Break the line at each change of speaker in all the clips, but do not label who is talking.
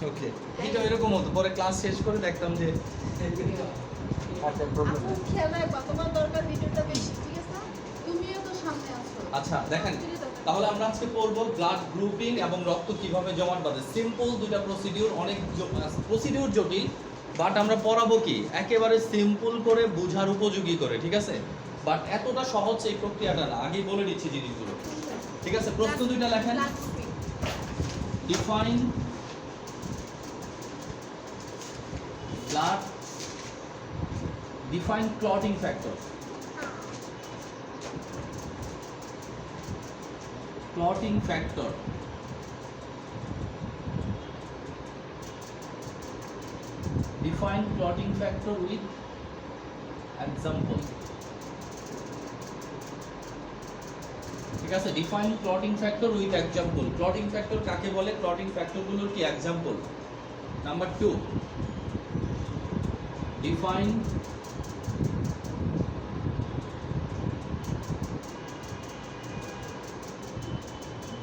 ওকে, এটা এরকম হতো, পরে ক্লাস শেষ করে দেখতাম যে আচ্ছা প্রবলেম
আপু খেলায় বা তোমার দরকার ভিডিওটা বেশি, ঠিক আছে? তুমিও তো সামনে আছো।
আচ্ছা দেখেন, তাহলে আমরা আজকে পড়বো ব্লাড গ্রুপিং এবং রক্ত কিভাবে জমাট বাঁধে। সিম্পল দুইটা প্রসিডিউর, অনেক প্রসিডিউর জটিল, বাট আমরা পড়াবো কি একেবারে সিম্পল করে বোঝার উপযোগী করে, ঠিক আছে? বাট এতটা সহজ এই প্রক্রিয়াটা না, আগেই বলে দিচ্ছি জিনিসগুলো, ঠিক আছে? প্রশ্ন দুইটা লেখেন। Define blood, define clotting factor. Clotting factor. Define clotting factor with example. ঠিক আছে, define clotting factor with example. Clotting factor কাকে বলে? Clotting factor গুলোর কি example? Number 2. Define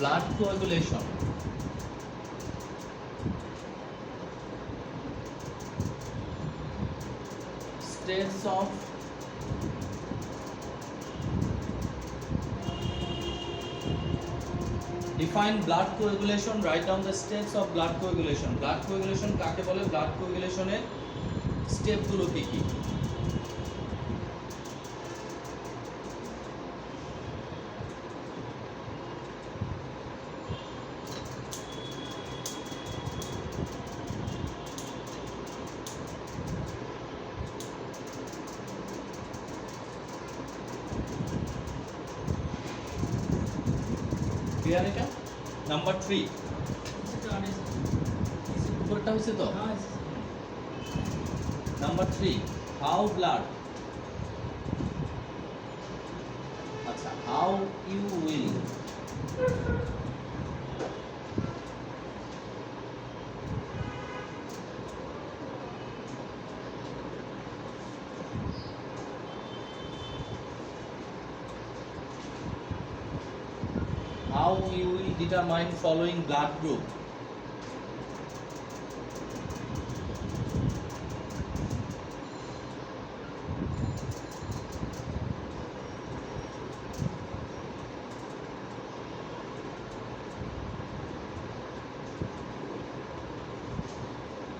blood coagulation. States of define blood coagulation, write down the steps of blood coagulation. Blood coagulation কাকে বলে? Blood coagulation এর step গুলো কি কি? ক্লিয়ার এটা? নাম্বার 3 উপরটা হইছে তো? নাম্বার 3 হাউ ব্লাড, আচ্ছা how you will how you will determine following blood group.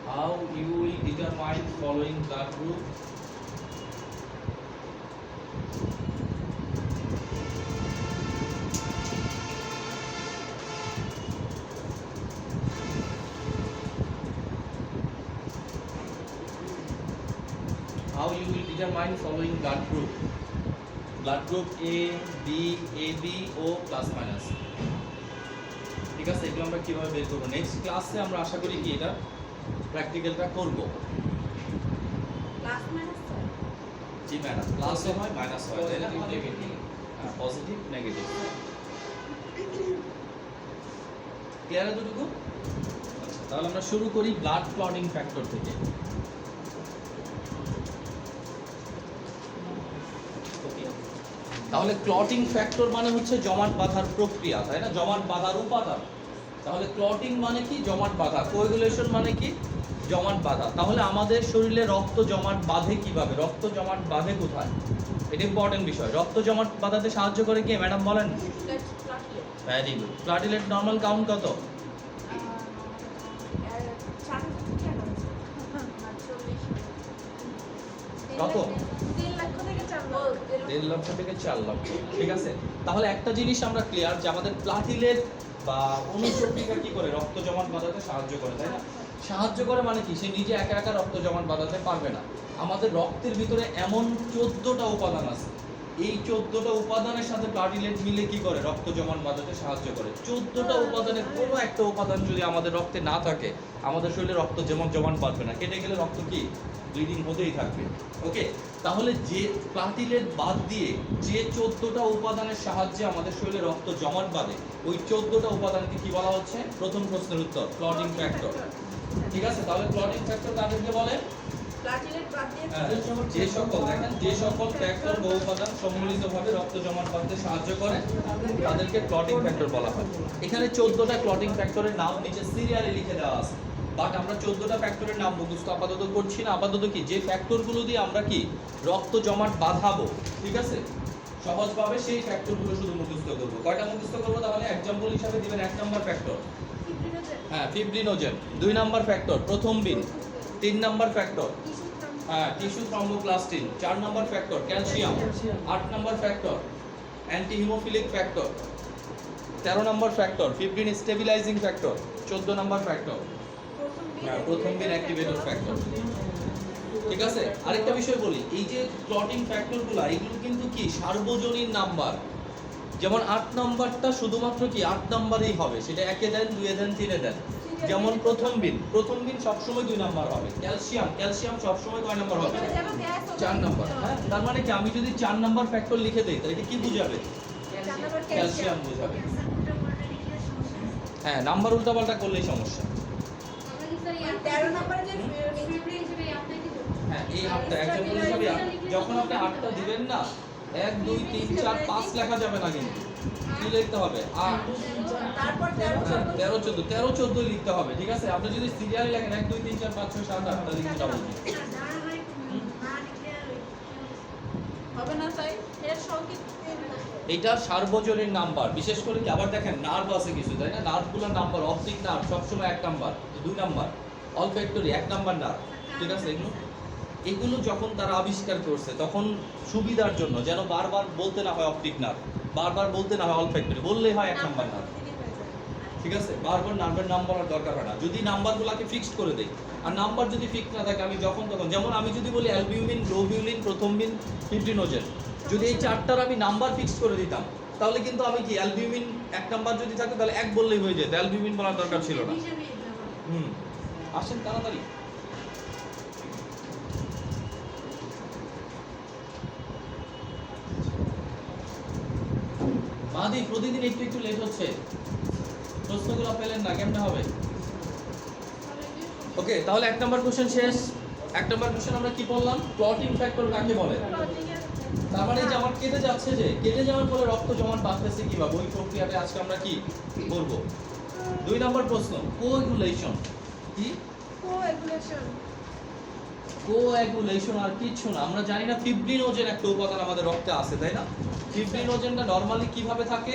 How you will determine following blood group. How you will determine following blood group. Blood group A, B, AB, O plus minus. ঠিক আছে, এগুলো আমরা কিভাবে বের করব? Next ক্লাসে আমরা আশা করি কি এটা প্র্যাকটিক্যালটা করব।
প্লাস মাইনাস হয়।
জি ম্যাডাম, প্লাসও হয় মাইনাস হয়, তাই না? Positive negative. ক্লিয়ার এতটুকু? আচ্ছা, তাহলে আমরা শুরু করি ব্লাড ক্লটিং ফ্যাক্টর থেকে। তাহলে ক্লটিং ফ্যাক্টর মানে হচ্ছে জমাট বাঁধার প্রক্রিয়া, তাই না? জমাট বাঁধার উপাদান। তাহলে ক্লটিং মানে কি? জমাট বাঁধা। কোয়াগুলেশন মানে কি? জমাট বাঁধা। তাহলে আমাদের শরীরে রক্ত জমাট বাঁধে কিভাবে? রক্ত জমাট বাঁধে কোথায়? এটা ইম্পর্টেন্ট বিষয়। রক্ত জমাট বাঁধাতে সাহায্য করে কে ম্যাডাম বলেন? Very good. Platelet normal count কত? কত? 1.5 লক্ষ থেকে 4 লক্ষ। ঠিক আছে, তাহলে একটা জিনিস আমরা ক্লিয়ার যে আমাদের প্লাটিলেট বা অনুচক্রিকা কি করে? রক্ত জমাট বাঁধাতে সাহায্য করে, তাই না? সাহায্য করে মানে কি? সে নিজে একা একা রক্ত জমাট বাঁধাতে পারবে না। আমাদের রক্তের ভিতরে এমন 14টা উপাদান আছে, এই 14টা উপাদানের সাথে প্লাটিলেট মিলে কি করে? রক্ত জমাট বাঁধাতে সাহায্য করে। 14টা উপাদানের কোনো একটা উপাদান যদি আমাদের রক্তে না থাকে, আমাদের শরীরে রক্ত জমাট বাঁধবে না। কেটে গেলে রক্ত কি ব্লিডিং হতেই থাকবে। ওকে, তাহলে যে প্লাটিলেট বাদ দিয়ে যে 14টা উপাদানের সাহায্যে আমাদের শরীরে রক্ত জমাট বাঁধে, ওই 14টা উপাদানকে কি বলা হচ্ছে? প্রথম প্রশ্নের উত্তর ক্লটিং ফ্যাক্টর। ঠিক আছে, তাহলে ক্লটিং ফ্যাক্টর কাদেরকে বলে?
প্লাটিলেট বাদ দিয়ে
যে সকল দেখেন যে সকল ফ্যাক্টর বহু উপাদান সম্মিলিতভাবে রক্ত জমাট বাঁধতে সাহায্য করে তাদেরকে ক্লটিং ফ্যাক্টর বলা হয়। এখানে 14টা ক্লটিং ফ্যাক্টরের নাম নিচে সিরিয়ালে লিখে দেওয়া আছে। বাট আমরা 14টা ফ্যাক্টরের নাম মুখস্থ আপাতত করছি না, আপাতত কি যে ফ্যাক্টরগুলো দিয়ে আমরা কি রক্ত জমাট বাঁধাবো, ঠিক আছে, সহজভাবে সেই ফ্যাক্টরগুলো শুধু মুখস্থ করবো। কয়টা মুখস্থ করবো তাহলে? এক্সাম্পল হিসাবে দিবেন 1 নাম্বার ফ্যাক্টর, হ্যাঁ ফিব্রিনোজেন, 2 নাম্বার ফ্যাক্টর প্রথম বিন, 3 নাম্বার ফ্যাক্টর হ্যাঁ tissue thromboplastin, 4 number factor calcium, 8 number factor anti haemophilic factor, 13 number factor fibrin stabilising factor, 14 number factor হ্যাঁ প্রথম বিন অ্যাক্টিভেটর ফ্যাক্টর। ঠিক আছে, আরেকটা বিষয় বলি, এই যে ক্লটিং ফ্যাক্টরগুলো এগুলো কিন্তু কি সার্বজনীন নাম্বার। যেমন 8 নাম্বারটা শুধুমাত্র কি 8 নাম্বারই হবে, সেটা 1 এ দেন, 2 এ দেন, 3 এ দেন। যেমন প্রথম বিন সবসময় 2 নাম্বার হবে। ক্যালসিয়াম সবসময় কয় নাম্বার হবে? 4 নাম্বার। হ্যাঁ, তার মানে কি আমি যদি 4 নাম্বার ফ্যাক্টর লিখে দেই তাহলে এটা কি বোঝাবে? ক্যালসিয়াম বোঝাবে। হ্যাঁ, নাম্বার উল্টাপাল্টা করলেই সমস্যা। হ্যাঁ, এই 8টা এক্সাম্পল হিসেবে যখন আপনি 8টা দিবেন না, 1 2 3 4 5 লেখা যাবে না, কিন্তু কি লিখতে হবে? 8
তারপর
13 14 লিখতে হবে। ঠিক আছে, আপনি যদি সিরিয়ালি লেখেন 1 2 3 4 5 6 7 8 তাহলে কিন্তু ডাবল
হবে না, তাই এর সংকেত
এইটা সার্বজনীন নাম্বার। বিশেষ করে কি আবার দেখেন নার্ভ আছে কিছু, তাই না? নার্ভগুলোর নাম্বার, অপটিক নার্ভ সবসময় 1 number, 2 number, olfactory 1 number nerve. ঠিক আছে, এগুলো যখন তারা আবিষ্কার করছে তখন সুবিধার জন্য যেন বারবার বলতে না হয় অপটিক নার্ভ, বারবার বলতে না হয় অলফ্যাক্টরি, বললেই হয় 1 নাম্বার নার্ভ। ঠিক আছে, বারবার নার্ভের নাম বলার দরকার হয় না যদি নাম্বারগুলোকে ফিক্সড করে দেই। আর নাম্বার যদি ফিক্স না থাকে আমি যখন তখন, যেমন আমি যদি বলি অ্যালবিউমিন, গ্লোবিউলিন, প্রথম বিন, ফিব্রিনোজেন, যদি এই 4টার আমি নাম্বার ফিক্স করে দিতাম তাহলে কিন্তু আমি কি অ্যালবিউমিন 1 নাম্বার যদি থাকে তাহলে 1 বললেই হয়ে যেত, অ্যালবিউমিন বলার দরকার ছিল না। আসেন তাড়াতাড়ি। মাদি প্রতিদিন একটু একটু লেট হচ্ছে, প্রশ্নগুলো পেলেন না, কেমনে হবে? ওকে, তাহলে 1 নাম্বার কোশ্চেন শেষ। 1 নাম্বার কোশ্চেন আমরা কি বললাম? ক্লটিং ফ্যাক্টর কাকে বলে? তার মানে যে আমার কেটে যাচ্ছে, যে কেটে যাওয়ার ফলে রক্ত জমাট বাঁধতেছে কিভাবে, ওই প্রক্রিয়াটা আজকে আমরা কি করব। 2 নাম্বার প্রশ্ন, কোঅ্যাগুলেশন কি? কোঅ্যাগুলেশন আর কিচ্ছু না, আমরা জানি না ফিব্রিনোজেন একটা উপাদান আমাদের রক্তে আছে, তাই না? ফিব্রিনোজেনটা নরমালি কিভাবে থাকে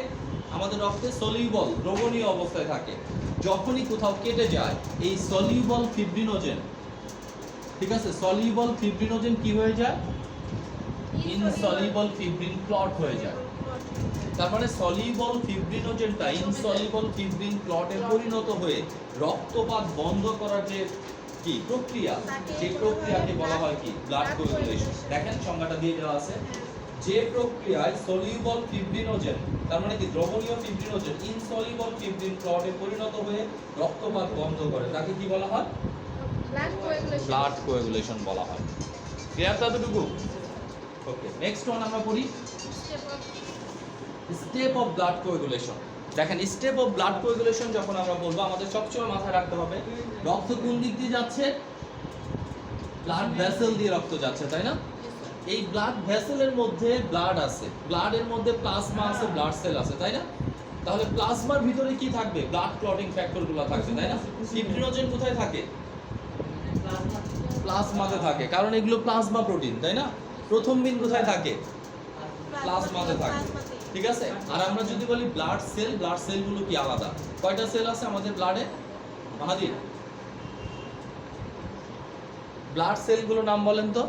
আমাদের রক্তে? সলিউবল, দ্রবণীয় অবস্থায় থাকে। যখনই কোথাও কেটে যায় এই সলিউবল ফিব্রিনোজেন, ঠিক আছে, সলিউবল ফিব্রিনোজেন কি হয়ে যায়? ইনসলিউবল ফিব্রিন ক্লট হয়ে যায়। তার মানে সলিউবল ফিব্রিনোজেনটা ইনসলিউবল ফিব্রিন ক্লটে পরিণত হয়ে রক্তপাত বন্ধ করার যে কি প্রক্রিয়া, সেই প্রক্রিয়াকে বলা হয় কি? ব্লাড কোঅ্যাগুলেশন। দেখেন সংজ্ঞাটা দিয়ে দেওয়া আছে, যে প্রক্রিয়ায় সলিউবল ফিব্রিনোজেন, তার মানে কি দ্রবণীয় ফিব্রিনোজেন ইনসলিউবল ফিব্রিন ক্লটে পরিণত হয়ে রক্তপাত বন্ধ করে, তাকে কি বলা হয়? ব্লাড কোঅ্যাগুলেশন বলা হয়। ক্লিয়ার ততটুকু? ওকে, নেক্সট ওয়ান আমরা পড়ি স্টেপ অফ ব্লাড কোঅ্যাগুলেশন। দেখেন, স্টেপ অফ ব্লাড কোঅ্যাগুলেশন যখন আমরা বলবো আমাদের সবসময় মাথায় রাখতে হবে রক্ত কোন দিক দিয়ে যাচ্ছে? ব্লাড ভেসেল দিয়ে রক্ত যাচ্ছে, তাই না? এই ব্লাড ভেসেলের মধ্যে ব্লাড আছে, ব্লাডের মধ্যে প্লাজমা আছে, ব্লাড সেল আছে, তাই না? তাহলে প্লাজমার ভিতরে কি থাকবে? ব্লাড ক্লটিং ফ্যাক্টরগুলো থাকবে, তাই না? ফিব্রিনোজেন কোথায় থাকে? প্লাজমাতে থাকে, কারণ এগুলো প্লাজমা প্রোটিন, তাই না? প্রথম বিন কোথায় থাকে? প্লাজমাতে থাকে। ঠিক আছে, আর আমরা যদি বলি ব্লাড সেল, ব্লাড সেলগুলো কি আলাদা? কয়টা সেল আছে আমাদের ব্লাডে? মাহাদির, ব্লাড সেলগুলোর নাম বলেন তো।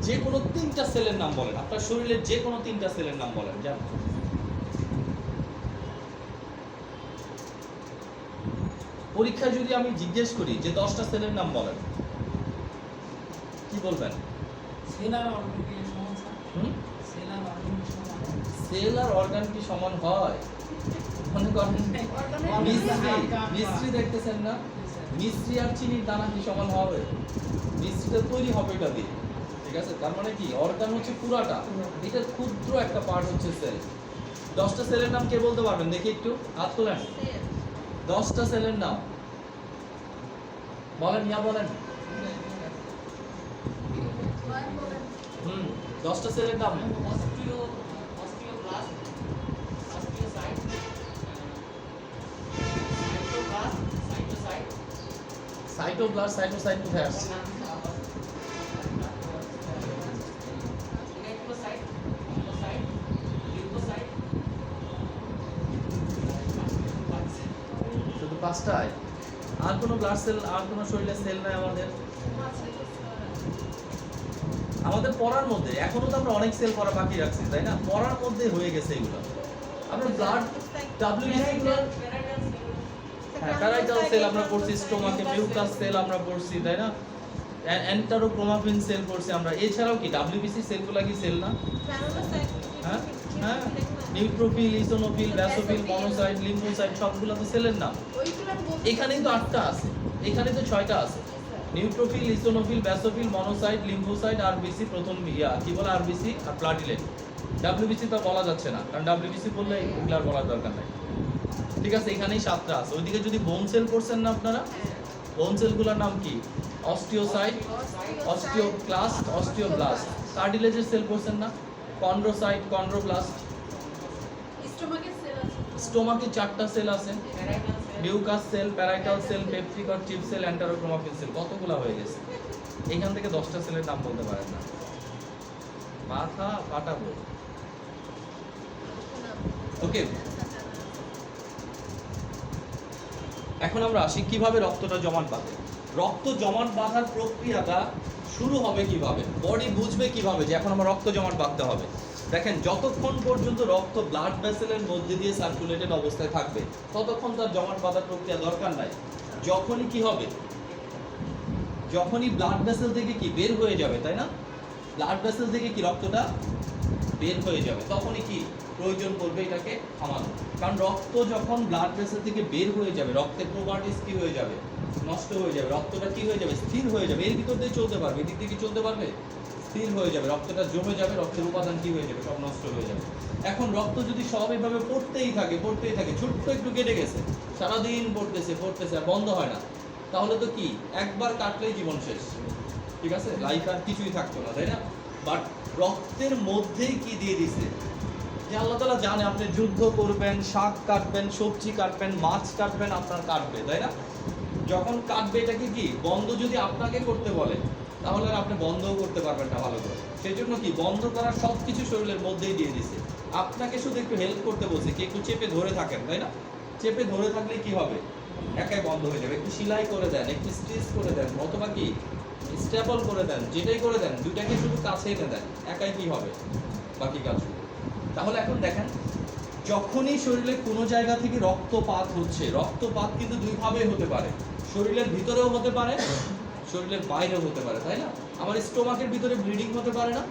যে কোনো 3টা সেলের নাম বলেন, আপনার শরীরের যে কোনো 3টা সেলের নাম বলেন। জান, পরীক্ষায় যদি আমি জিজ্ঞেস করি যে 10টা সেলের নাম বলেন, কি বলবেন? সেল আর অর্গান কি সমান হয়? মনে করেন মিস্ত্রি দেখতেছেন না, মিস্ত্রি আর চিনির দানা কি সমান হবে? মিস্ত্রিটা তৈরি হবে এটা দিয়ে। ঠিক আছে, তার মানে কি অর্গান হচ্ছে পুরাটা, এটা ক্ষুদ্র একটা পার্ট হচ্ছে সেল। 10টা সেলের নাম কে বলতে পারবেন? দেখি একটু হাত তোলেন। 10টা সেলের নাম বলেন, ইয়া বলেন। 10টা সেলের নাম। সাইটোপ্লাস্ট সাইটোসাইট কোথায় আসছে? শুধু পাঁচটায়? আর কোনো ব্লাড সেল, আর কোনো শরীরের সেল নাই আমাদের? আমাদের পড়ার মধ্যে এখনো তো আমরা অনেক সেল পড়া বাকি রাখছি, তাই না? পড়ার মধ্যে হয়ে গেছে এগুলো। আমরা ব্লাড ডাব্লিউবিসি গুলো, হ্যাঁ প্যারাইটাল সেল আমরা পড়ছি, স্টোমাকে মিউকাস সেল আমরা পড়ছি, তাই না? এন্টারোক্রোমাফিন সেল পড়ছি আমরা। এছাড়াও কি ডাব্লিউবিসি সেলগুলো কি সেল না? হ্যাঁ হ্যাঁ, নিউট্রোফিল, ইসোনোফিল, ব্যাসোফিল, মনোসাইট, লিম্ফোসাইট সবগুলো তো সেলের নাম। এখানেই তো 8টা আছে, এখানে তো 6টা আছে। Neutrophil, eosinophil, ব্যাসোফিল, monocyte, lymphocyte, RBC, প্রথম কি বলে আরবিসি আর প্লাটিলেট। ডাব্লিউবিসি তো বলা যাচ্ছে না, কারণ ডাব্লিউবিসি বললে এগুলো আর বলার দরকার নাই। ঠিক আছে, এখানেই 7টা আছে। ওইদিকে যদি বোন সেল পড়ছেন না আপনারা, বোন সেলগুলোর নাম কি? Osteocyte, osteoclast, osteoblast. কার্টিলেজের সেল পড়ছেন না? Chondrocyte, chondroblast. স্টোমাকে 4টা সেল আছে, mucous cell, parietal cell, peptic আর চিপ সেল, এন্টারোক্রোমাফিন সেল। কতগুলো হয়ে গেছে? এখান থেকে 10টা সেলের নাম বলতে পারেন না, মাথা ফাটাবো। ওকে, এখন আমরা আসি কিভাবে রক্তটা জমাট বাঁধে। রক্ত জমাট বাঁধার প্রক্রিয়াটা শুরু হবে কিভাবে, বডি বুঝবে কিভাবে যে এখন আমার রক্ত জমাট বাঁধতে হবে। দেখেন, যতক্ষণ পর্যন্ত রক্ত ব্লাড ভেসেলের মধ্যে দিয়ে সার্কুলেটেড অবস্থায় থাকবে ততক্ষণ তার জমাট বাঁধার প্রক্রিয়া দরকার নাই। যখনই কি হবে, যখনই ব্লাড ভেসেল থেকে কি বের হয়ে যাবে, তাই না? ব্লাড ভেসেল থেকে কি রক্তটা বের হয়ে যাবে, তখনই কি প্রয়োজন পড়বে এটাকে থামানো। কারণ রক্ত যখন ব্লাড ভেসেল থেকে বের হয়ে যাবে, রক্তের প্রপার্টিস কি হয়ে যাবে? নষ্ট হয়ে যাবে। রক্তটা কি হয়ে যাবে? স্থির হয়ে যাবে। এর ভিতর দিয়ে চলতে পারবে, এদিক দিয়ে কি চলতে পারবে? স্থির হয়ে যাবে। রক্তটা জমে যাবে, রক্তের উপাদান কি হয়ে যাবে? সব নষ্ট হয়ে যাবে। এখন রক্ত যদি সব এভাবে পড়তেই থাকে, ছোট্ট একটু কেটে গেছে, সারাদিন পড়তেছে আর বন্ধ হয় না, তাহলে তো কি একবার কাটলেই জীবন শেষ। ঠিক আছে, লাইফ আর কিছুই থাকতো না, তাই না? বাট রক্তের মধ্যেই কি দিয়ে দিছে যে আল্লাহ তাআলা জানে আপনি যুদ্ধ করবেন, শাক কাটবেন, সবজি কাটবেন, মাছ কাটবেন, আপনার কাটবে, তাই না? যখন কাটবে এটাকে কি বন্ধ যদি আপনাকে করতে বলে, তাহলে আর আপনি বন্ধও করতে পারবেন না ভালো করে। সেই জন্য কি বন্ধ করার সব কিছু শরীরের মধ্যেই দিয়ে দিছে। আপনাকে শুধু একটু হেল্প করতে বলছে কি একটু চেপে ধরে থাকেন, তাই না? চেপে ধরে থাকলে কি হবে? একাই বন্ধ হয়ে যাবে। একটু সেলাই করে দেন, একটু স্টিচ করে দেন, অথবা কি স্টেপল করে দেন, যেটাই করে দেন, দুইটাকে শুধু কাছে এনে দেন, একাই কি হবে? বাকি কাজ। তাহলে এখন দেখেন, যখনই শরীরে কোনো জায়গা থেকে রক্তপাত হচ্ছে, রক্তপাত কিন্তু দুইভাবে হতে পারে, শরীরের ভিতরেও হতে পারে, শরীরের বাইরেও হতে পারে, তাই না? আমার স্টোমাকের ভিতরে ব্লিডিং হতে পারে না?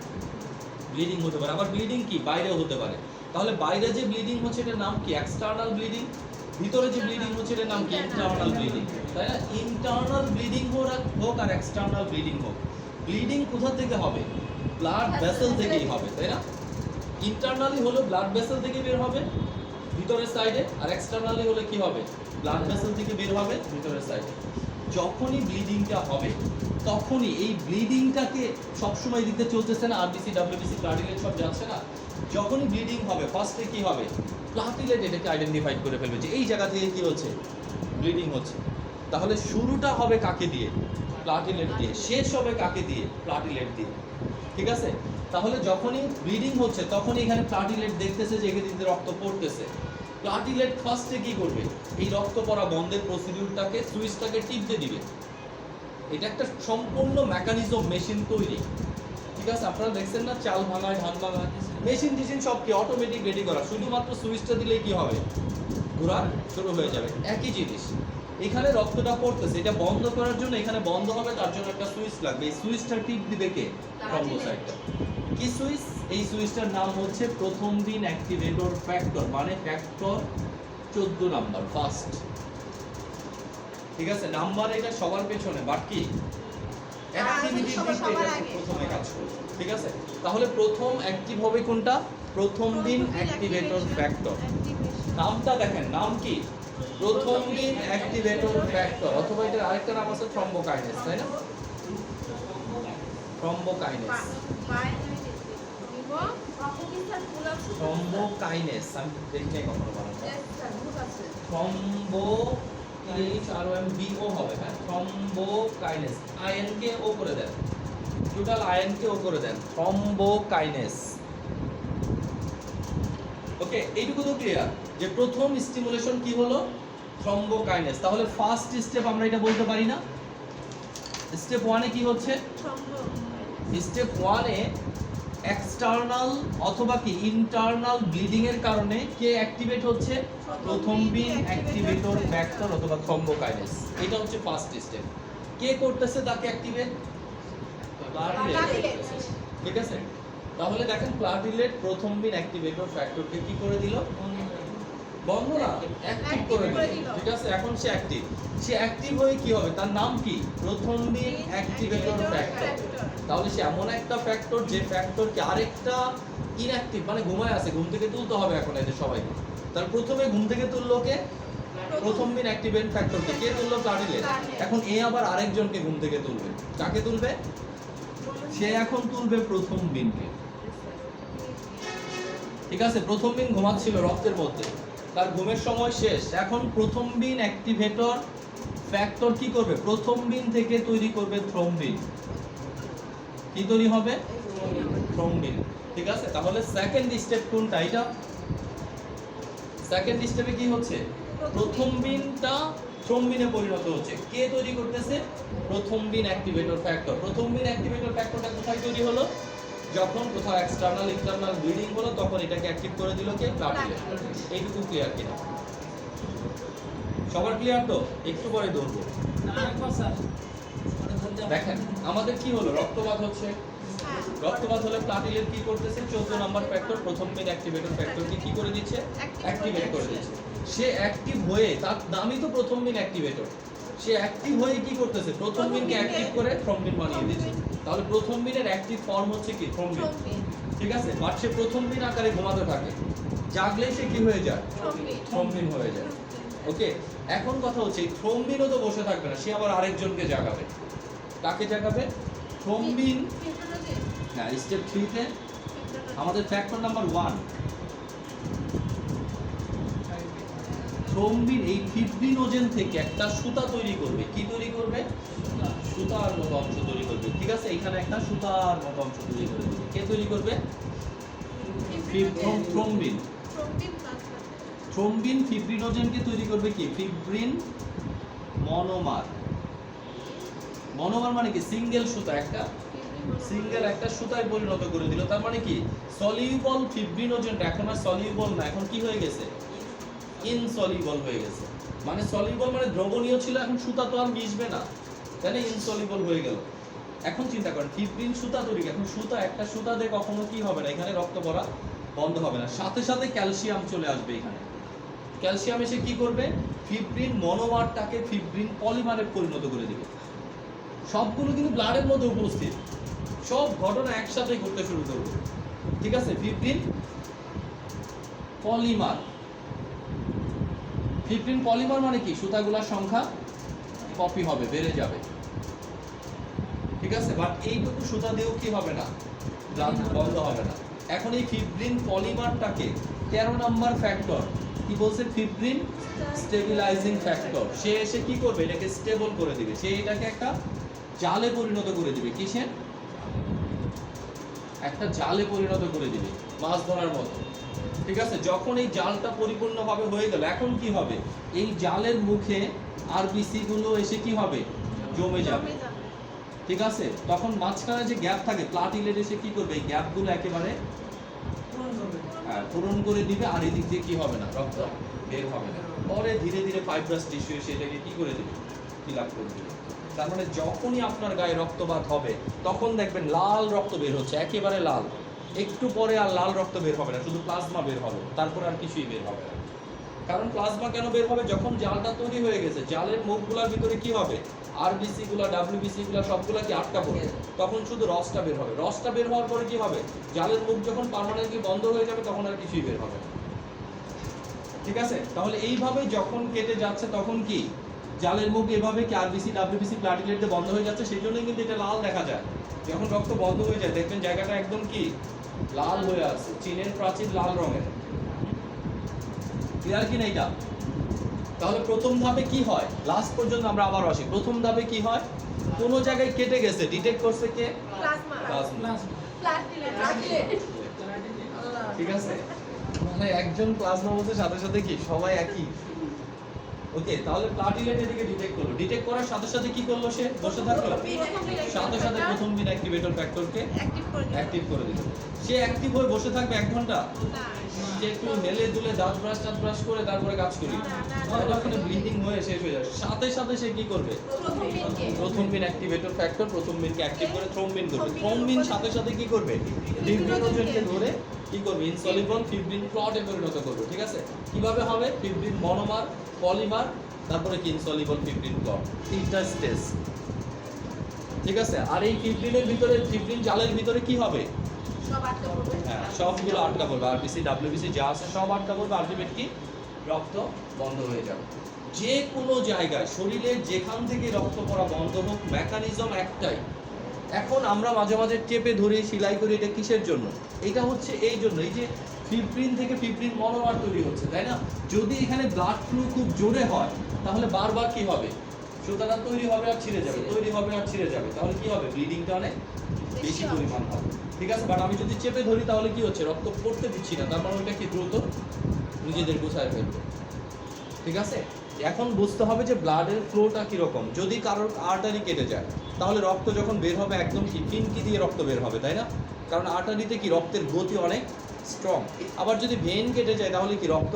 ব্লিডিং হতে পারে। আবার ব্লিডিং কি বাইরেও হতে পারে। তাহলে বাইরে যে ব্লিডিং হচ্ছে এটার নাম কি? External bleeding. ভিতরে যে ব্লিডিং হচ্ছে এটার নাম কি? ইন্টারনাল ব্লিডিং, তাই না? ইন্টারনাল ব্লিডিং হোক আর এক্সটার্নাল ব্লিডিং হোক, ব্লিডিং কোথা থেকে হবে? ব্লাড ভেসেল থেকেই হবে, তাই না? ইন্টারনালি হলো ব্লাড ভেসেল থেকে বের হবে ভিতরের সাইডে, আর এক্সটার্নালি হলে কি হবে? ব্লাড ভেসেল থেকে বের হবে ভিতরের সাইডে। যখনই ব্লিডিংটা হবে তখনই এই ব্লিডিংটাকে সবসময় দিতে চলতেছে না, আরবিসি, ডাব্লিউবিসি, প্লাটিলেট সব যাচ্ছে না। যখনই ব্লিডিং হবে ফার্স্টে কি হবে? প্লাটিলেট এটাকে আইডেন্টিফাই করে ফেলবে যে এই জায়গা থেকে কি হচ্ছে? ব্লিডিং হচ্ছে। তাহলে শুরুটা হবে কাকে দিয়ে? প্লাটিলেট দিয়ে। শেষ হবে কাকে দিয়ে? প্লাটিলেট দিয়ে। ঠিক আছে, তাহলে যখনই ব্লিডিং হচ্ছে তখনই এখানে প্লাটিলেট দেখতেছে যে এখানে দিতে রক্ত পড়তেছে। প্লাটিলেট ফার্স্টে কি করবে? এই রক্ত পড়া বন্ধের প্রসিডিউরটাকে, সুইচটাকে টিপতে দিবে। এটা একটা সম্পূর্ণ মেকানিজম, মেশিন তৈরি। ঠিক আছে, আপনারা দেখছেন না চাল ভাঙায়, ধান ভাঙায়, মেশিন টিশিন সব কি অটোমেটিক রেডি করা, শুধুমাত্র সুইচটা দিলেই কি হবে? ঘোরা শুরু হয়ে যাবে। একই জিনিস এখানে রক্তটা পড়তেছে, এটা বন্ধ করার জন্য এখানে বন্ধ হবে, তার জন্য একটা সুইচ লাগবে। এই সুইচটা টিপ দিবে কে? থ্রম্বোসাইটটা। কি সুইচ? এই সুইচটার নাম হচ্ছে প্রথম দিন অ্যাক্টিভেটর ফ্যাক্টর, মানে ফ্যাক্টর 14 নাম্বার, ফার্স্ট। ঠিক আছে, নাম্বার এটা সবার পেছনে, বাট কি অ্যাক্টিভিটি প্রথমে কাজ করবে। ঠিক আছে, তাহলে প্রথম অ্যাক্টিভ হবে কোনটা? প্রথম দিন অ্যাক্টিভেটর ফ্যাক্টর। নামটা দেখেন, নাম কি? প্রথম দিন অ্যাক্টিভেটর ফ্যাক্টর, অথবা এটার আরেকটা নাম আছে থ্রম্বোকাইনেস, তাই না? থ্রম্বোকাইনেস, থ্রম্বোকাইনেস আমি দেখি নাই কখনো বানানো। থ্রম্বোকাইনেস, THROMBO হবে, হ্যাঁ, থ্রম্বোকাইনেস। আয়ন কে ও করে দেন, টোটাল আয়ন কে ও করে দেন, থ্রম্বোকাইনেস। ওকে, এইটুকু তো ক্লিয়ার যে প্রথম স্টিমুলেশন কি হলো, থ্রম্বোকাইনেস। তাহলে ফার্স্ট স্টেপ আমরা এটা বলতে পারি না, স্টেপ 1 এ কি হচ্ছে, স্টেপ 1 এ এক্সটার্নাল অথবা কি ইন্টারনাল ব্লিডিং এর কারণে কে অ্যাক্টিভেট হচ্ছে, প্রথমবিন অ্যাক্টিভেটর ফ্যাক্টর অথবা থ্রম্বোকাইনেস। এটা হচ্ছে ফার্স্ট স্টেপ। কে করতেছে তাকে অ্যাক্টিভেট, প্লাটিলেট। ঠিক আছে, তাহলে দেখেন প্লাটিলেট প্রথমবিন অ্যাক্টিভেটর ফ্যাক্টরকে কি করে দিল, বন্ধ না, অ্যাক্টিভ করে দিল। ঠিক আছে, এখন সে অ্যাক্টিভ, সে অ্যাক্টিভ হয়ে কি হবে, তার নাম কি, প্রথমবিন অ্যাক্টিভেটর ফ্যাক্টর। তাহলে সে এমন একটা ফ্যাক্টর যে ফ্যাক্টরকে আরেকটা ইনঅ্যাক্টিভ মানে ঘুমায় আছে, ঘুম থেকে তুলতে হবে এখন এদের সবাইকে। তার প্রথমে ঘুম থেকে তুললো কে, প্রথমবিন অ্যাক্টিভেট ফ্যাক্টরকে, কে তুললো, প্লাটিলেট। এখন এ আবার আরেকজনকে ঘুম থেকে তুলবে, কাকে তুলবে, সে এখন তুলবে প্রথমবিনকে। ঠিক আছে, প্রথমবিন ঘুমাচ্ছিল রক্তের মধ্যে, তার ঘুমের সময় শেষ, এখন প্রথমবিন অ্যাক্টিভেটর ফ্যাক্টর কি করবে, প্রথমবিন থেকে তৈরি করবে থ্রম্বিন। কি তৈরি হবে, থ্রম্বিন। ঠিক আছে, তাহলে সেকেন্ড স্টেপ কোনটা, এটা সেকেন্ড স্টেপে কি হচ্ছে, প্রথমবিনটা থ্রম্বিনে পরিণত হচ্ছে। কে তৈরি করতেছে, প্রথমবিন অ্যাক্টিভেটর ফ্যাক্টর। প্রথমবিন অ্যাক্টিভেটর ফ্যাক্টরটা কোথায় তৈরি হলো, যখন কোথাও এক্সটার্নাল ইন্টারনাল ব্লিডিং হলো তখন এটাকে অ্যাক্টিভ করে দিল কে, প্লাটিলেট। এইটুকু ক্লিয়ার কিনা, সবার ক্লিয়ার তো, একটু পরে ধরবো। দেখেন আমাদের কি হলো, রক্তপাত হচ্ছে, রক্তপাত হলে প্লাটিলেট কি করতেছে, 14 নাম্বার ফ্যাক্টর প্রথমবিন অ্যাক্টিভেটর ফ্যাক্টরকে কি করে দিচ্ছে, অ্যাক্টিভেট করে দিচ্ছে। সে অ্যাক্টিভ হয়ে, তার নামই তো প্রথমবিন অ্যাক্টিভেটর, সে অ্যাক্টিভ হয়ে কি করতেছে, প্রথমবিনকে অ্যাক্টিভ করে থ্রম্বিন বানিয়ে দিচ্ছে। তাহলে প্রথমবিনের অ্যাক্টিভ ফর্ম হচ্ছে কি, থ্রম্বিন। ঠিক আছে, বাট সে প্রথমবিন আকারে ঘুমাতে থাকে, জাগলে সে কি হয়ে যায়, থ্রম্বিন হয়ে যায়। ওকে, এখন কথা হচ্ছে এই থ্রম্বিনও তো বসে থাকবে না, সে আবার আরেকজনকে জাগাবে। কাকে জাগাবে, থ্রম্বিন। না, স্টেপ 3 তে আমাদের ফ্যাক্টর নাম্বার 1, থ্রম্বিন এই ফিব্রিনোজেন থেকে একটা সুতা তৈরি করবে। কি তৈরি করবে, সুতার মতো অংশ তৈরি করবে। ঠিক আছে, এখানে একটা সুতার মতো অংশ তৈরি করে দেবে। কে তৈরি করবে, থ্রম্বিন। থ্রম্বিন ফিব্রিনোজেনকে তৈরি করবে কি, ফিব্রিন মনোমার। মনোমার মানে কি, সিঙ্গেল সুতা, একটা সিঙ্গেল একটা সুতায় পরিণত করে দিল। তার মানে কি, সলিউবল ফিব্রিনোজেনটা এখন আর সলিউবল না, এখন কি হয়ে গেছে, ইনসলিউবল হয়ে গেছে। মানে সলিউবল মানে দ্রবণীয় ছিল, এখন সুতা তো আর মিশবে না, তাই না, ইনসলিউবল হয়ে গেল। এখন চিন্তা করেন, ফিব্রিন সুতা তৈরি, এখন সুতা, একটা সুতা দিয়ে কখনো কি হবে না, এখানে রক্ত পড়া বন্ধ হবে না, সাথে সাথে ক্যালসিয়াম চলে আসবে এখানে। ক্যালসিয়াম এসে কি করবে, ফিব্রিন মনোমারটাকে ফিব্রিন পলিমারে পরিণত করে দিবে। সবগুলো কিন্তু ব্লাডের মধ্যে উপস্থিত, সব ঘটনা একসাথে ঘটতে শুরু করবে। ঠিক আছে, ফিব্রিন পলিমার। ফিব্রিন পলিমার মানে কি, সুতাগুলোর সংখ্যা কপি হবে, বেড়ে যাবে। ঠিক আছে, বাট এইটুকু সুতা দিয়েও কি হবে না, ব্লাড বন্ধ হবে না। এখন এই ফিব্রিন পলিমারটাকে 13 নাম্বার ফ্যাক্টর কি বলছে, ফিব্রিন স্টেবিলাইজিং ফ্যাক্টর। সে এসে কি করবে, এটাকে স্টেবল করে দিবে, সে এটাকে একটা জালে পরিণত করে দিবে। কিসে, একটা জালে পরিণত করে দিবে, মাছ ধরার মতো। ঠিক আছে, যখন এই জালটা পরিপূর্ণভাবে হয়ে গেল, এখন কি হবে, এই জালের মুখে আরবিসি গুলো এসে কি হবে, জমে যাবে। ঠিক আছে, তখন মাঝখানে যে গ্যাপ থাকে, প্লাটিলেট এসে কি করবে, এই গ্যাপগুলো একেবারে পূরণ করে দিবে, আর এদিক দিয়ে কি হবে না, রক্ত বের হবে না। পরে ধীরে ধীরে ফাইব্রাস টিস্যু এসে এটাকে কি করে দিবে, ফিল আপ করে দিবে। তার মানে যখনই আপনার গায়ে রক্তপাত হবে তখন দেখবেন লাল রক্ত বের হচ্ছে, একেবারে লাল। একটু পরে আর লাল রক্ত বের হবে না, শুধু প্লাজমা বের হবে, তারপর আর কিছুই বের হবে না। কারণ প্লাজমা কেন বের হবে, যখন জালটা তৈরি হয়ে গেছে, জালের মুখগুলোর ভিতরে কি হবে, আরবিসি গুলা, ডাব্লিউবিসি গুলা সবগুলা কি আটকা পড়বে, তখন শুধু রসটা বের হবে। রসটা বের হওয়ার পরে কি হবে, জালের মুখ যখন পার্মানেন্টলি বন্ধ হয়ে যাবে তখন আর কিছুই বের হবে না। ঠিক আছে, তাহলে এইভাবে যখন কেটে যাচ্ছে তখন কি, জালের মুখ এভাবে কি আরবিসি, ডাব্লিউবিসি, প্লাটিলেট দিয়ে বন্ধ হয়ে যাচ্ছে, সেই জন্যই কিন্তু এটা লাল দেখা যায়। যখন রক্ত বন্ধ হয়ে যায় দেখবেন জায়গাটা একদম কি লাল হয়ে আছে, চীনের প্রাচীর লাল রঙের। ক্লিয়ার কি না এটা? তাহলে প্রথম ধাপে কি হয়, লাস্ট পর্যন্ত আমরা আবার আসি। প্রথম ধাপে কি হয়, কোনো জায়গায় কেটে গেছে, ডিটেক্ট করছে কে?
Plasma
plasma.
প্লাটিলেট
ঠিক আছে, মানে একজন প্লাজমা বলতে সাথে সাথে কি সবাই একই। ওকে, তাহলে প্লাটিলেট এদিকে ডিটেক্ট করলো, ডিটেক্ট করার সাথে সাথে কি করলো, সে বসে থাকলো, সাথে সাথে প্রথম বিন অ্যাক্টিভেটর ফ্যাক্টরকে অ্যাক্টিভ করে দিল। সে অ্যাক্টিভ হয়ে বসে থাকবে 1 ঘন্টা, যে একটু হেলে দুলে দাঁত ব্রাশ করে তারপরে কাজ করি, ততক্ষণে ব্লিডিং হয়ে শেষ হয়ে যাবে। সাথে সাথে সে কি করবে, প্রথম বিন অ্যাক্টিভেটর ফ্যাক্টর প্রথম বিনকে অ্যাক্টিভ করে থ্রম্বিন করবে। থ্রম্বিন সাথে সাথে কি করবে, ফিব্রিনোজেনকে ধরে কি করবে, ইনসলিবল ফিব্রিন ক্লটে পরিণত করবে। ঠিক আছে, কিভাবে হবে, ফিব্রিন মনোমার, পলিমার, তারপরে কি ইনসলিবল ফিব্রিন ক্লট, 3টা স্টেজ। ঠিক আছে, আর এই ফিব্রিনের ভিতরে, ফিব্রিন জালের ভিতরে কি হবে,
সব আটকে পড়বে।
হ্যাঁ সবগুলো আটকা পড়বে, আরবিসি ডাব্লিউবিসি যা আছে সব আটকা পড়বে, আলটিমেট কি রক্ত বন্ধ হয়ে যাবে। যে কোনো জায়গায় শরীরে যেখান থেকে রক্ত পড়া বন্ধ হোক, মেকানিজম একটাই। এখন আমরা মাঝে মাঝে চেপে ধরে সেলাই করি, এটা কিসের জন্য, এটা হচ্ছে এই জন্য, এই যে ফিব্রিন থেকে ফিব্রিন মনোমার তৈরি হচ্ছে, তাই না? যদি এখানে ব্লাড ফ্লো খুব জোরে হয় তাহলে বারবার কি হবে, সুতরাং তৈরি হবে আর ছিঁড়ে যাবে, তৈরি হবে আর ছিঁড়ে যাবে, তাহলে কি হবে, ব্লিডিংটা অনেক বেশি পরিমাণ হবে। ঠিক আছে, বাট আমি যদি চেপে ধরি তাহলে কি হচ্ছে, রক্ত পড়তে দিচ্ছি না, তারপর ওইটা কি দ্রুত নিজেদের গোছায় ফেলবে। ঠিক আছে, এখন বুঝতে হবে যে ব্লাডের ফ্লোটা কীরকম। যদি কারোর আর্টারি কেটে যায় তাহলে রক্ত যখন বের হবে একদম কি ফিনকি দিয়ে রক্ত বের হবে, তাই না? কারণ আর্টারিতে কি রক্তের গতি অনেক স্ট্রং। আবার যদি ভেন কেটে যায় তাহলে কি রক্ত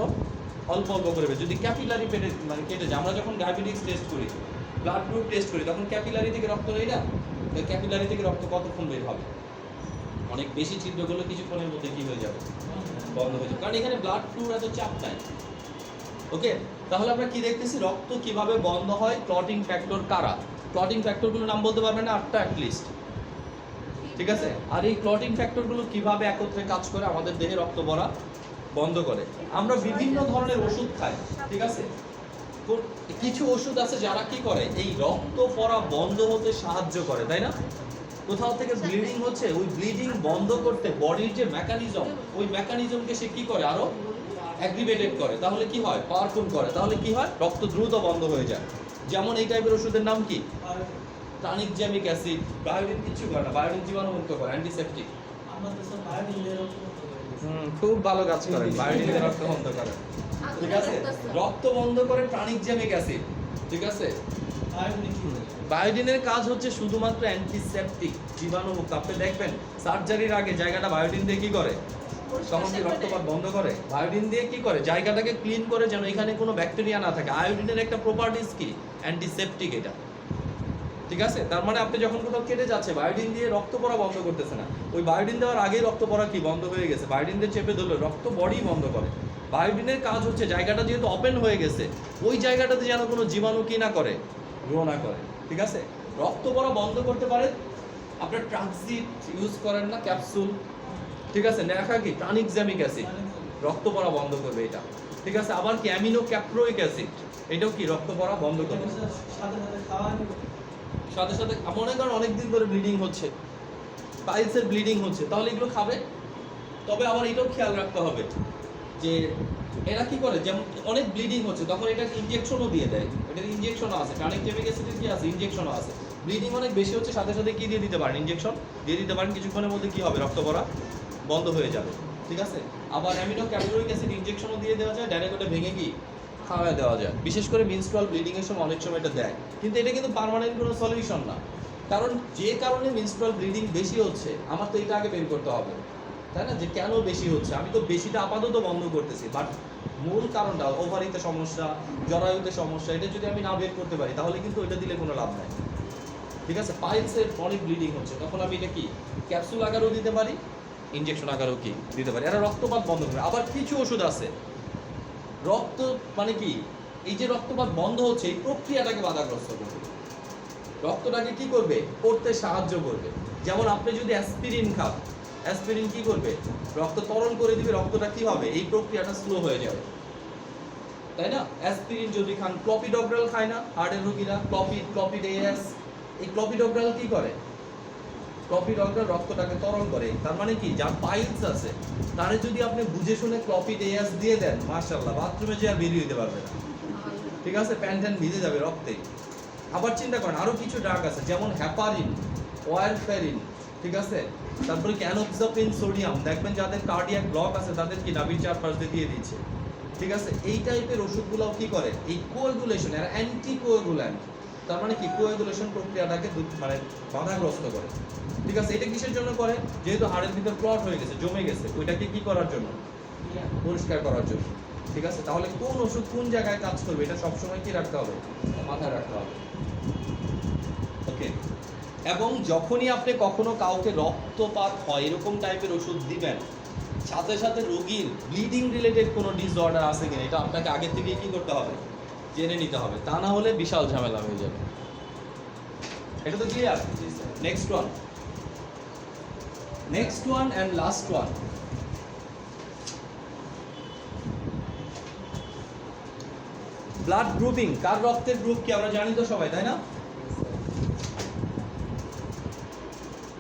অল্প অল্প করে বের। যদি ক্যাপিলারি মানে কেটে যায়, আমরা যখন ডায়াবেটিক্স টেস্ট করি, ব্লাড গ্রুপ টেস্ট করি, তখন ক্যাপিলারি থেকে রক্ত নেই না, ক্যাপিলারি থেকে রক্ত কতক্ষণ বের হবে, অনেক বেশি ছিদ্রগুলো কিছুক্ষণের মধ্যে কি হয়ে যাবে, বন্ধ হয়ে যাবে, কারণ এখানে ব্লাড ফ্লুর এত চাপ নাই। ওকে, তাহলে আমরা কি দেখতেছি, রক্ত কিভাবে বন্ধ হয়, ক্লটিং ফ্যাক্টর কারা, ক্লটিং ফ্যাক্টরগুলোর নাম বলতে পারবেন না, 8টা অ্যাটলিস্ট। ঠিক আছে, আর এই ক্লটিং ফ্যাক্টরগুলো কিভাবে একত্রে কাজ করে আমাদের দেহে রক্ত পড়া বন্ধ করে। আমরা বিভিন্ন ধরনের ওষুধ খাই, ঠিক আছে, কিছু ওষুধ আছে যারা কি করে, এই রক্ত পড়া বন্ধ হতে সাহায্য করে, তাই না? কোথাও থেকে ব্লিডিং হচ্ছে, ওই ব্লিডিং বন্ধ করতে বডির যে মেকানিজম, ওই মেকানিজমকে সে কি করে, আরো অ্যাগ্রিভেটেড করে, তাহলে কি হয়, পাওয়ারফুল করে, তাহলে কি হয়, রক্ত দ্রুত বন্ধ হয়ে যায়। যেমন এই টাইপের ওষুধের নাম কি, ট্রানিকজ্যামিক অ্যাসিড। বায়োডিন কিছু করে না, বায়োডিন জীবাণুমুক্ত করে, অ্যান্টিসেপটিক। খুব ভালো কাজ করে, বায়োডিন রক্ত বন্ধ করে। ঠিক আছে, রক্ত বন্ধ করে ট্রানিকজ্যামিক অ্যাসিড। ঠিক আছে, বায়োডিনের কাজ হচ্ছে শুধুমাত্র অ্যান্টিসেপটিক, জীবাণুমুক্ত। আপনি দেখবেন সার্জারির আগে জায়গাটা বায়োডিন দিয়ে কি করে, তখন কি রক্তপাত বন্ধ করে, বায়োডিন দিয়ে কি করে, জায়গাটাকে ক্লিন করে যেন এখানে কোনো ব্যাকটেরিয়া না থাকে। আয়োডিনের একটা প্রপার্টিস কি, অ্যান্টিসেপটিক এটা। ঠিক আছে, তার মানে আপনি যখন কোথাও কেটে যাচ্ছে, বায়োডিন দিয়ে রক্ত পড়া বন্ধ করতেছে না, ওই বায়োডিন দেওয়ার আগেই রক্ত পড়া কি বন্ধ হয়ে গেছে, বায়োডিন দিয়ে চেপে ধরলে রক্ত বডি বন্ধ করে। বায়োডিনের কাজ হচ্ছে জায়গাটা যেহেতু ওপেন হয়ে গেছে, ওই জায়গাটাতে যেন কোনো জীবাণু কি না করে, গ্রো না করে। ঠিক আছে, রক্ত পড়া বন্ধ করতে পারে। আপনার ট্রাক্সিট ইউজ করেন না, ক্যাপসুল। ঠিক আছে, লেখা কি, ট্রানিকজ্যামিক অ্যাসিড, রক্ত পড়া বন্ধ করবে এটা। ঠিক আছে, আবার কি, অ্যামিনো ক্যাপ্রোইক অ্যাসিড, এটাও কি রক্ত পড়া বন্ধ করবে। সাথে সাথে মনে করেন অনেকদিন ধরে ব্লিডিং হচ্ছে, পাইলসের ব্লিডিং হচ্ছে, তাহলে এগুলো খাবে। তবে আবার এটাও খেয়াল রাখতে হবে যে এরা কি করে, যেমন অনেক ব্লিডিং হচ্ছে তখন এটা ইনজেকশনও দিয়ে দেয়, এটার ইনজেকশনও আছে, ট্রানিকজ্যামিক অ্যাসিডের কি আছে, ইনজেকশনও আছে। ব্লিডিং অনেক বেশি হচ্ছে, সাথে সাথে কি দিয়ে দিতে পারেন, ইনজেকশন দিয়ে দিতে পারেন, কিছুক্ষণের মধ্যে কি হবে, রক্ত পড়া বন্ধ হয়ে যাবে। ঠিক আছে, আবার অ্যামিনো ক্যাপ্রোইক অ্যাসিড ইনজেকশনও দিয়ে দেওয়া যায়, ডাইরেক্ট ওটা ভেঙে কি খাওয়া দেওয়া যায়। বিশেষ করে মেনস্ট্রুয়াল ব্লিডিং এর সময় অনেক সময় এটা দেয়, কিন্তু এটা কিন্তু পার্মানেন্ট কোনো সলিউশন না। কারণ যে কারণে মেনস্ট্রুয়াল ব্লিডিং বেশি হচ্ছে, আমার তো এটা আগে বের করতে হবে, তাই না, যে কেন বেশি হচ্ছে। আমি তো বেশিটা আপাতত বন্ধ করতেছি, বাট মূল কারণটা, ওভারিতে সমস্যা, জরায়ুতে সমস্যা, এটা যদি আমি না বের করতে পারি তাহলে কিন্তু ওইটা দিলে কোনো লাভ নাই। ঠিক আছে, পাইলসের অনেক ব্লিডিং হচ্ছে, তখন আমি এটা কি ক্যাপসুল আকারেও দিতে পারি, ইনজেকশন আকারেও কি দিতে পারি, এরা রক্তপাত বন্ধ করে। আবার কিছু ওষুধ আছে রক্ত মানে কি, এই যে রক্তপাত বন্ধ হচ্ছে এই প্রক্রিয়াটাকে বাধাগ্রস্ত করবে, রক্তটাকে কি করবে, পড়তে সাহায্য করবে। যেমন আপনি যদি অ্যাসপিরিন খান, অ্যাসপিরিন কি করবে, রক্ত তরল করে দিবে, রক্তটা কি হবে, এই প্রক্রিয়াটা স্লো হয়ে যাবে, তাই না? অ্যাসপিরিন যদি খান, ক্লপিডোগ্রাল খায় না হার্টের রোগীরা, ক্লপিডেস, এই ক্লপিডোগ্রাল কি করে, ক্লপিডলটা রক্তটাকে তরল করে। তার মানে কি, যার পাইলস আছে তারে যদি আপনি বুঝে শুনে ক্লপিড এয়াস দিয়ে দেন, মাশাআল্লাহ বাথরুমে যে আর বেরিয়ে হতে পারবে না, ঠিক আছে, প্যান্ট ভিজে যাবে রক্তে। আবার চিন্তা করেন আরো কিছু ড্রাগ আছে, যেমন হ্যাপারিন, ওয়ারফেরিন, ঠিক আছে, তারপরে ক্যানোক্সাপিন সোডিয়াম, দেখবেন যাদের কার্ডিয়াক ব্লক আছে তাদের কি নাভির চারপাশ দিয়ে দিচ্ছে, ঠিক আছে। এই টাইপের ওষুধগুলোও কি করে, এই কোয়াগুলেশন আর অ্যান্টি কোয়াগুল্যান্ট, তার মানে কি কোয়াগুলেশন প্রক্রিয়াটাকে মানে বাধাগ্রস্ত করে, ঠিক আছে। এটা কিসের জন্য করে, যেহেতু হাড়ের ভিতর ক্লট হয়ে গেছে, জমে গেছে, ওইটাকে কি করার জন্য, পরিষ্কার করার জন্য, ঠিক আছে। তাহলে কোন ওষুধ কোন জায়গায় কাজ করবে এটা সবসময় কি রাখতে হবে, মাথায় রাখতে হবে, ওকে। এবং যখনই আপনি কখনো কাউকে রক্তপাত হয় এরকম টাইপের ওষুধ দিবেন, সাথে সাথে রোগীর ব্লিডিং রিলেটেড কোনো ডিসঅর্ডার আছে কিনা এটা আপনাকে আগে থেকেই কি করতে হবে, জেনে নিতে হবে, তা না হলে বিশাল ঝামেলা হয়ে যাবে। এটা তো clear? Next one and last one, blood grouping. কার রক্তের গ্রুপ কি আমরা জানি তো সবাই, তাই না?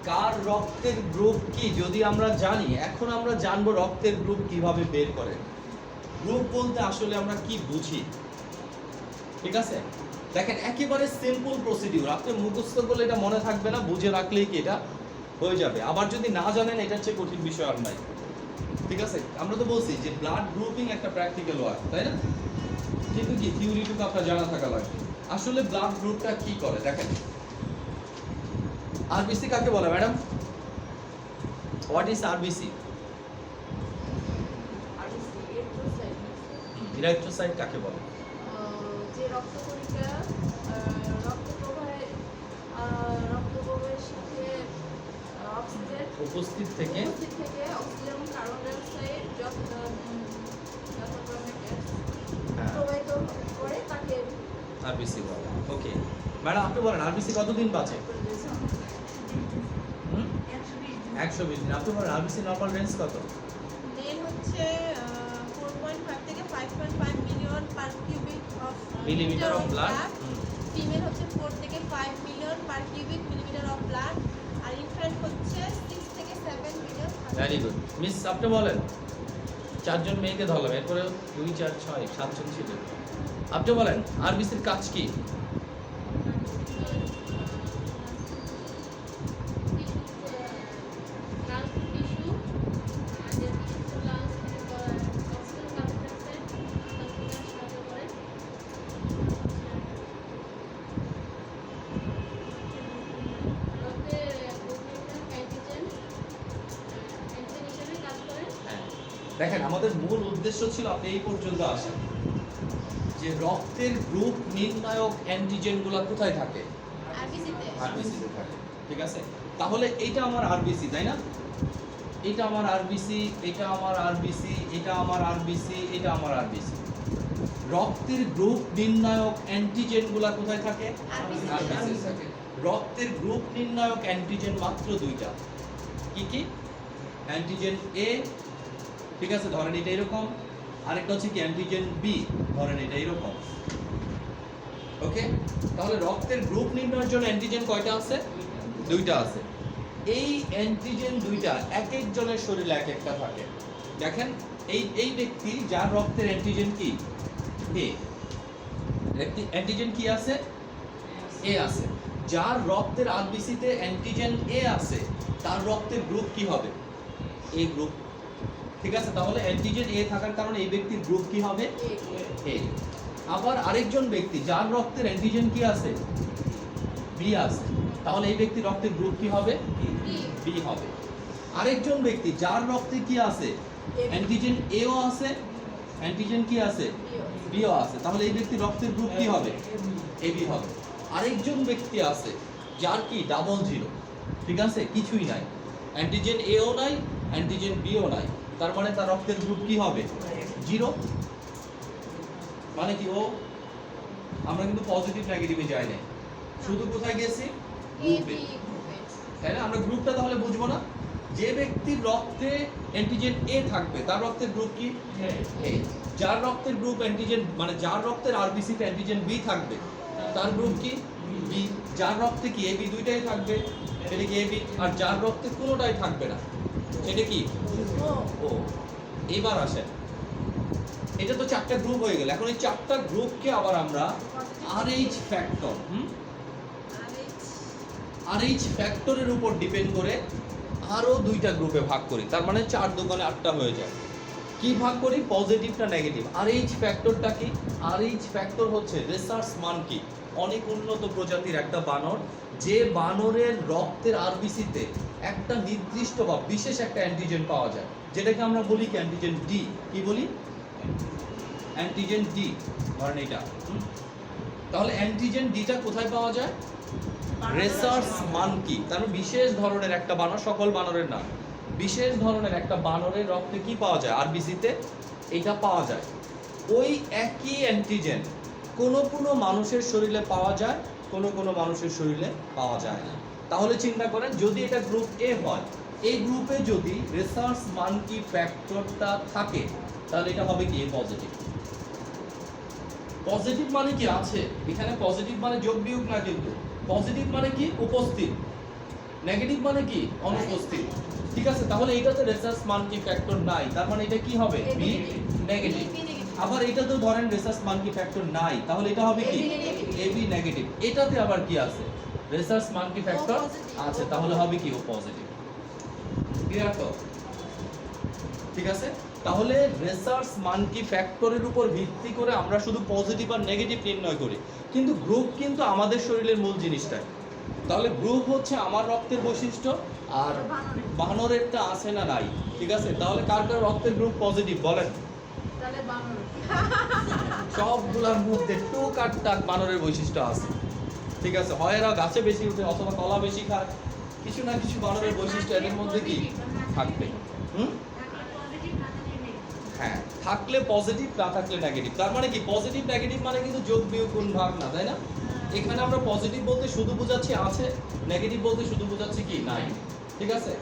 কার রক্তের গ্রুপ কি যদি আমরা জানি, এখন আমরা জানবো রক্তের গ্রুপ কিভাবে বের করে। গ্রুপ বলতে আসলে আমরা কি বুঝি, ঠিক আছে। দেখেন একেবারে সিম্পল প্রসিডিউর, আপনি মুখস্থ করলে এটা মনে থাকবে না, বুঝে রাখলেই কি এটা হয়ে যাবে। আবার যদি না জানেন এটার চেয়ে কঠিন বিষয় আর নাই, ঠিক আছে। আমরা তো বলছি যে ব্লাড গ্রুপিং একটা প্র্যাকটিক্যাল ওয়ার্ক, তাই না, কিন্তু কি থিওরিটুকু আপনার জানা থাকা লাগবে। আসলে ব্লাড গ্রুপটা কি করে দেখেন, আরবিসি কাকে বলে ম্যাডাম, হোয়াট ইজ আরবিসি? ইলেকট্রোসাইট কাকে বলে?
যে রক্তকণিকা রক্তপ্রবাহের সাথে অক্সিজেন
উপস্থিত থেকে
অক্সিজেন এবং কার্বন ডাই অক্সাইড যথাক্রমে
হ্যাঁ
প্রবাহিত করে তাকে
আরবিসি বলে। ওকে ম্যাডাম, আপনি বলেন আরবিসি কতদিন বাঁচে? 120 দিন। আপনি বলেন আরবিসি নরমাল রেঞ্জ কত?
মেল হচ্ছে 4.5 থেকে 5.5 million per cubic of
millimetre of blood.
Female হচ্ছে 4 থেকে 5 million per cubic millimetre of blood, আর ইনফ্যান্ট হচ্ছে 6 থেকে 7 মিলিয়ন।
ভেরি গুড মিস, আপনি বলেন। 4 জন মেয়েকে ধরলাম, এরপরে 2 4 6 7 জন ছিল। আপনি বলেন আরবিসির কাজ কি? দেখেন আমাদের মূল উদ্দেশ্য ছিল আপনি এই পর্যন্ত আসেন যে রক্তের গ্রুপ নির্ণায়ক অ্যান্টিজেনগুলো কোথায় থাকে,
আরবিসিতে।
আরবিসিতে থাকে, ঠিক আছে। তাহলে এইটা আমার আরবিসি, তাই না, এটা আমার আরবিসি, এটা আমার আরবিসি, এটা আমার আরবিসি, এটা আমার আরবিসি। রক্তের গ্রুপ নির্ণায়ক অ্যান্টিজেনগুলো কোথায় থাকে, আরবিসি থাকে। রক্তের গ্রুপ নির্ণায়ক অ্যান্টিজেন মাত্র 2টা, কি কি? অ্যান্টিজেন এ, ঠিক আছে, ধরেন এটা এরকম, আরেকটা হচ্ছে কি অ্যান্টিজেন বি, ধরেন এটা এরকম, ওকে। তাহলে রক্তের গ্রুপ নির্ণয়ের জন্য অ্যান্টিজেন কয়টা আছে? 2টা আছে। এই অ্যান্টিজেন 2টা এক একজনের শরীরে এক একটা থাকে। দেখেন এই ব্যক্তি যার রক্তের অ্যান্টিজেন কি এ, অ্যান্টিজেন কি আছে, এ আছে। যার রক্তের আরবিসিতে অ্যান্টিজেন এ আছে তার রক্তের গ্রুপ কি হবে, এ গ্রুপ, ঠিক আছে। তাহলে অ্যান্টিজেন এ থাকার কারণে এই ব্যক্তির গ্রুপ কি হবে, এ। আবার আরেকজন ব্যক্তি যার রক্তের অ্যান্টিজেন কি আছে, বি আছে, তাহলে এই ব্যক্তির রক্তের গ্রুপ কি হবে, বি হবে। আরেকজন ব্যক্তি যার রক্তে কি আছে, অ্যান্টিজেন এও আছে, অ্যান্টিজেন কি আছে, বিও আছে, তাহলে এই ব্যক্তির রক্তের গ্রুপ কি হবে, এবি হবে। আরেকজন ব্যক্তি আছে যার কি ডাবল জিরো, ঠিক আছে, কিছুই নাই, অ্যান্টিজেন এও নাই, অ্যান্টিজেন বিও নাই, তার মানে তার রক্তের গ্রুপ কি হবে, 0। মানে কি, ও আমরা কিন্তু পজিটিভ নেগেটিভে যাই না, শুধু কোথায় গেছি, গ্রুপে, তাই না। আমরা গ্রুপটা তাহলে বুঝবো না, যে ব্যক্তির রক্তে অ্যান্টিজেন এ থাকবে তার রক্তের গ্রুপ কি, এ। যার রক্তের গ্রুপ অ্যান্টিজেন মানে যার রক্তের আরবিসিতে অ্যান্টিজেন বি থাকবে তার গ্রুপ কি, বি। যার রক্তে কি এবি দুইটাই থাকবে সেটা কি এবি, আর যার রক্তে কোনোটাই থাকবে না সেটা কি ও। এবার আসেন, এটা তো চারটা গ্রুপ হয়ে গেল। এখন এই চারটা গ্রুপকে আবার আমরা RH ফ্যাক্টর RH ফ্যাক্টরের উপর ডিপেন্ড করে আরো দুইটা গ্রুপে ভাগ করি। তার মানে 4 দোকানে 8টা হয়ে যায়। কি ভাগ করি? পজিটিভ না নেগেটিভ। RH ফ্যাক্টরটা কি? RH ফ্যাক্টর হচ্ছে রেসার্চ মানকি, অনেক উন্নত প্রজাতির একটা বানর, যে বানরের রক্তের আরবিসিতে একটা নির্দিষ্ট বা বিশেষ একটা অ্যান্টিজেন পাওয়া যায়, যেটাকে আমরা বলি কি অ্যান্টিজেন ডি। কি বলি? Antigen D. ধরেন এটা তাহলে অ্যান্টিজেন ডিটা কোথায় পাওয়া যায়? Research monkey. তার মানে বিশেষ ধরনের একটা বানর, সকল বানরের না, বিশেষ ধরনের একটা বানরের রক্তে কি পাওয়া যায়? আরবিসিতে এটা পাওয়া যায়। ওই একই অ্যান্টিজেন কোনো মানুষের শরীরে পাওয়া যায়, কোনো মানুষের শরীরে পাওয়া যায় না। তাহলে চিন্তা করেন, যদি এটা গ্রুপ এ হয়, এই গ্রুপে যদি রেসার্চ মানকি ফ্যাক্টরটা থাকে তাহলে এটা হবে কি? পজিটিভ। পজিটিভ মানে কি আছে এখানে? পজিটিভ মানে যোগ বিয়োগ না, কিন্তু পজিটিভ মানে কি? উপস্থিত। নেগেটিভ মানে কি? অনুপস্থিত। ঠিক আছে, তাহলে এইটাতে রেসার্চ মানকি ফ্যাক্টর নাই, তার মানে এটা কি হবে? B negative. আবার এটাতেও ধরেন রেসার্চ মানকি ফ্যাক্টর নাই, তাহলে এটা হবে কি? AB negative. এটাতে আবার কি আছে? রেসার্চ মানকি ফ্যাক্টর আছে, তাহলে হবে কি? ও পজিটিভ। ক্লিয়ার তো? ঠিক আছে, তাহলে রেসার্চ মানকি ফ্যাক্টরের উপর ভিত্তি করে আমরা শুধু পজিটিভ আর নেগেটিভ নির্ণয় করি, কিন্তু গ্রুপ কিন্তু আমাদের শরীরের মূল জিনিসটাই। তাহলে গ্রুপ হচ্ছে আমার রক্তের বৈশিষ্ট্য, আর বানরেরটা আছে না নাই। ঠিক আছে, তাহলে কার কার রক্তের গ্রুপ পজিটিভ বলেন?
তাহলে বানর।
সবগুলোর মধ্যে টুক আর টাক বানরের বৈশিষ্ট্য আছে। ঠিক আছে, হয় এরা গাছে বেশি উঠে অথবা কলা বেশি খায়, কিছু না কিছু বানরের বৈশিষ্ট্য এদের মধ্যে কি থাকবে। হ্যাঁ, থাকলে পজিটিভ, না থাকলে নেগেটিভ। তার মানে কি? পজিটিভ নেগেটিভ মানে কিন্তু যোগ বিয়োগ গুণ ভাগ না, তাই না? এখানে আমরা পজিটিভ বলতে শুধু বোঝাচ্ছি আছে, নেগেটিভ বলতে শুধু বোঝাচ্ছি কি নাই। ঠিক আছে,